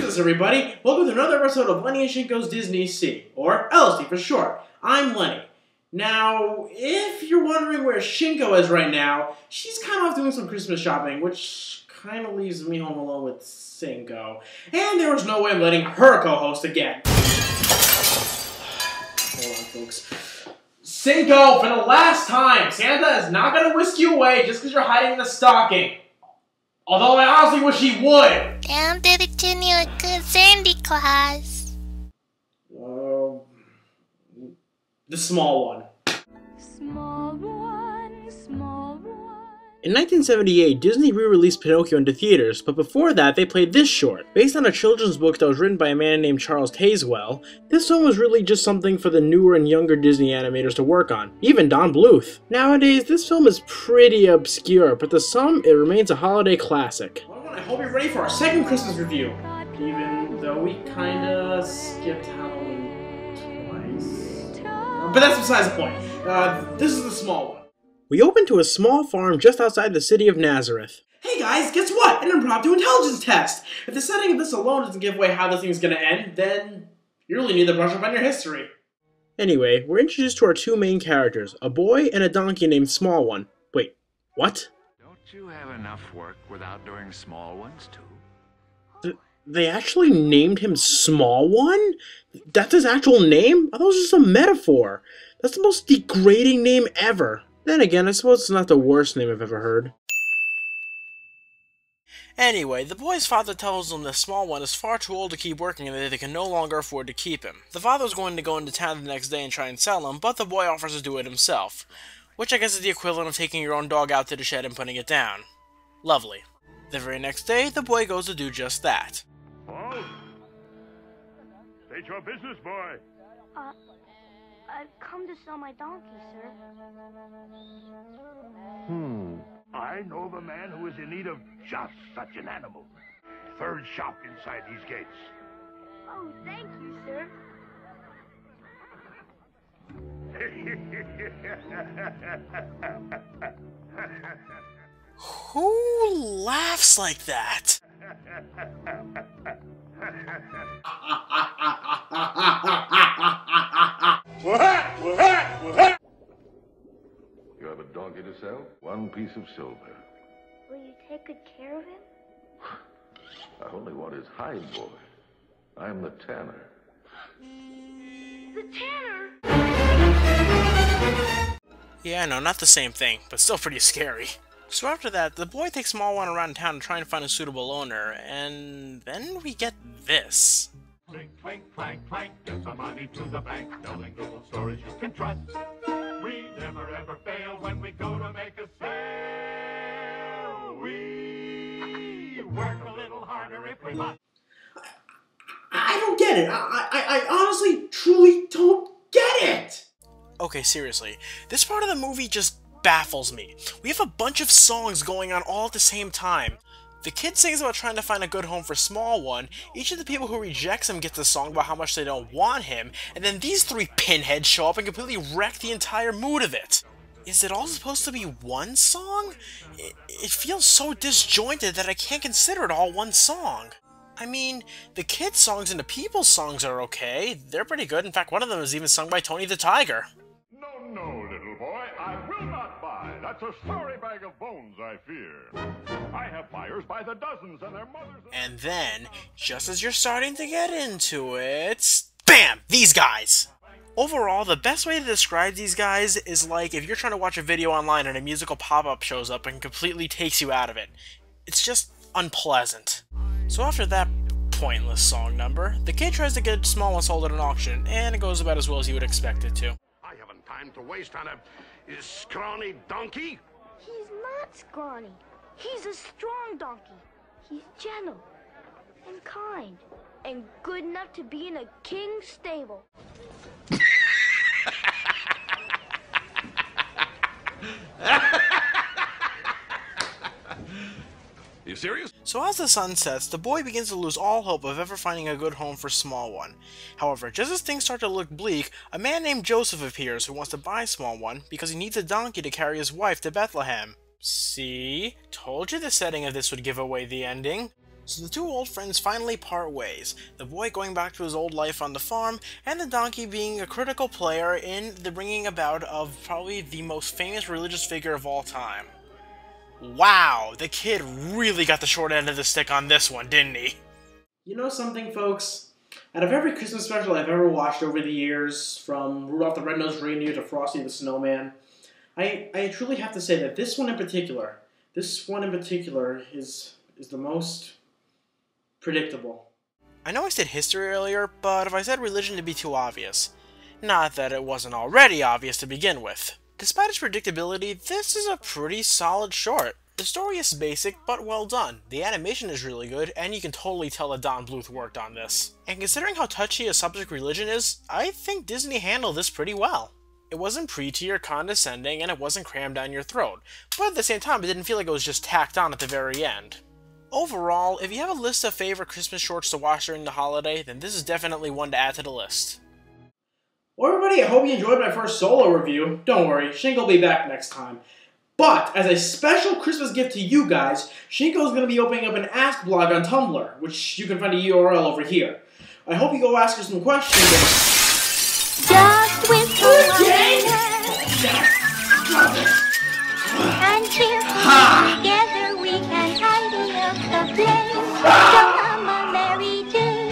Greetings, everybody! Welcome to another episode of Lenny and Shinko's Disney Sea, or LSD for short. I'm Lenny. Now, if you're wondering where Shinko is right now, she's kind of off doing some Christmas shopping, which kind of leaves me home alone with Shinko. And there was no way of letting her co-host again. Hold on, folks. Shinko, for the last time, Santa is not going to whisk you away just because you're hiding in the stocking. Although I honestly wish he would. I'm teaching you a good Sandy Claus. The small one. Small one, small one. In 1978, Disney re-released Pinocchio into theaters, but before that they played this short. Based on a children's book that was written by a man named Charles Tazewell, this film was really just something for the newer and younger Disney animators to work on, even Don Bluth. Nowadays, this film is pretty obscure, but to some, it remains a holiday classic. Well, I hope you're ready for our second Christmas review, even though we kinda skipped Halloween twice. But that's besides the point. This is the small one. We open to a small farm just outside the city of Nazareth. Hey guys, guess what? An impromptu intelligence test! If the setting of this alone doesn't give away how this thing's gonna end, then you really need to brush up on your history. Anyway, we're introduced to our two main characters, a boy and a donkey named Small One. Wait, what? Don't you have enough work without doing small ones too? They actually named him Small One? That's his actual name? I thought it was just a metaphor. That's the most degrading name ever. Then again, I suppose it's not the worst name I've ever heard. Anyway, the boy's father tells him the small one is far too old to keep working and that they can no longer afford to keep him. The father's going to go into town the next day and try and sell him, but the boy offers to do it himself. Which I guess is the equivalent of taking your own dog out to the shed and putting it down. Lovely. The very next day, the boy goes to do just that. Paul? State your business, boy. I've come to sell my donkey, sir. I know of a man who is in need of just such an animal. Third shop inside these gates. Oh, thank you, sir. Who laughs like that? You have a donkey to sell? One piece of silver. Will you take good care of him? I only want his hide, boy. I'm the tanner. The tanner? Yeah, I know, not the same thing, but still pretty scary. So after that, the boy takes Small One around town to try and find a suitable owner, and then we get this. Clink, clink, clank, clank, get some money to the bank, telling little stories you can trust. We never ever fail when we go to make a sale. We work a little harder if we must. I don't get it. I honestly, truly don't get it. Okay, seriously. This part of the movie just baffles me. We have a bunch of songs going on all at the same time. The kid sings about trying to find a good home for Small One, each of the people who rejects him gets a song about how much they don't want him, and then these three pinheads show up and completely wreck the entire mood of it. Is it all supposed to be one song? It feels so disjointed that I can't consider it all one song. I mean, the kids' songs and the people's songs are okay. They're pretty good. In fact, one of them is even sung by Tony the Tiger. No, little boy, I will not buy. That's a sorry bag of bones, I fear. I have buyers by the dozens and their mothers... And then, just as you're starting to get into it, BAM! These guys! Overall, the best way to describe these guys is like if you're trying to watch a video online and a musical pop-up shows up and completely takes you out of it. It's just unpleasant. So after that pointless song number, the kid tries to get Small One sold at an auction, and it goes about as well as you would expect it to. I haven't time to waste on a scrawny donkey. He's not scrawny. He's a strong donkey. He's gentle and kind and good enough to be in a king's stable. You serious? So as the sun sets, the boy begins to lose all hope of ever finding a good home for Small One. However, just as things start to look bleak, a man named Joseph appears who wants to buy Small One because he needs a donkey to carry his wife to Bethlehem. See? Told you the setting of this would give away the ending. So the two old friends finally part ways, the boy going back to his old life on the farm, and the donkey being a critical player in the bringing about of probably the most famous religious figure of all time. Wow, the kid really got the short end of the stick on this one, didn't he? You know something, folks? Out of every Christmas special I've ever watched over the years, from Rudolph the Red-Nosed Reindeer to Frosty the Snowman, I truly have to say that this one in particular is the most predictable. I know I said history earlier, but if I said religion to be too obvious. Not that it wasn't already obvious to begin with. Despite its predictability, this is a pretty solid short. The story is basic, but well done. The animation is really good, and you can totally tell that Don Bluth worked on this. And considering how touchy a subject religion is, I think Disney handled this pretty well. It wasn't preachy or condescending, and it wasn't crammed down your throat, but at the same time it didn't feel like it was just tacked on at the very end. Overall, if you have a list of favorite Christmas shorts to watch during the holiday, then this is definitely one to add to the list. Well everybody, I hope you enjoyed my first solo review. Don't worry, Shinko will be back next time. But, as a special Christmas gift to you guys, Shinko's going to be opening up an Ask blog on Tumblr, which you can find a URL over here. I hope you go ask her some questions and... Just whisper and cheer. Together we can tidy up the place. So hum a merry tune.